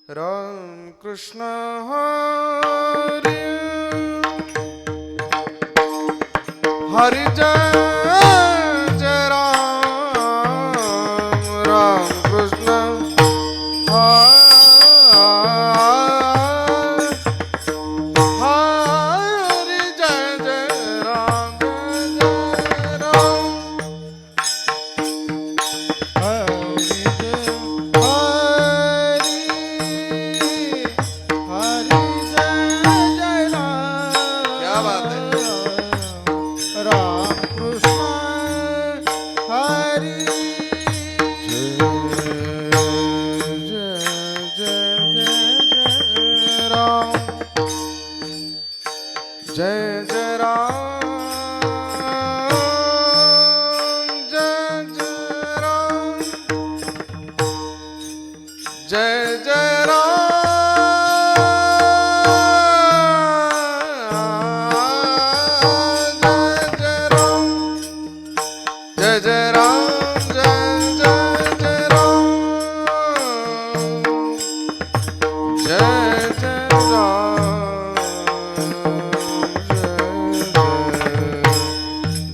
राम कृष्ण हरि हरि जय जय राम राम कृष्ण हरि जय जय राम जय जय राम जय जय राम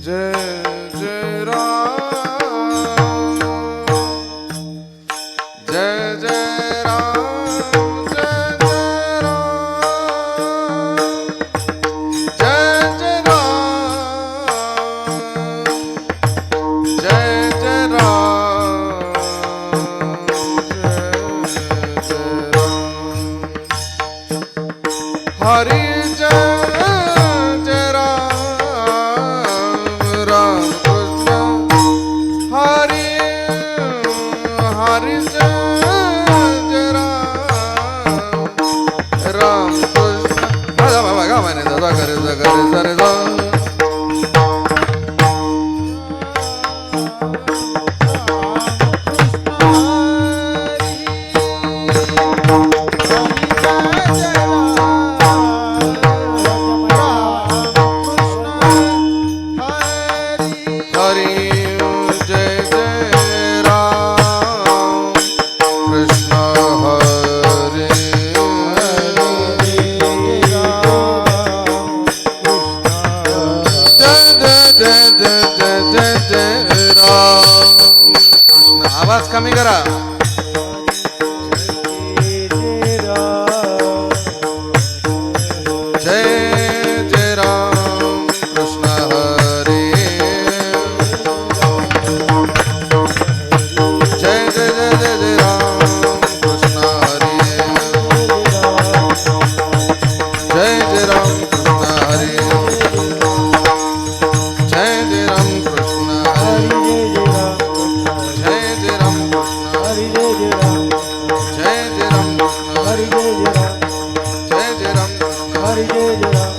जय जय राम जय जय राम जय जय राम जय जय राम हरि जय जय राम राम कृष्ण हरि हरि जय जय राम कृष्ण बाबा गा मैंने दादा करे जरे आवाज कमी करा जय जय राम कृष्ण हरे जय जय जय जय जय राम कृष्ण हरे जय जय राम कृष्ण हरे जय जय राम कृष्ण हरे जय जय राम कृष्ण जय जय राम कृष्ण जय जय राम कृष्ण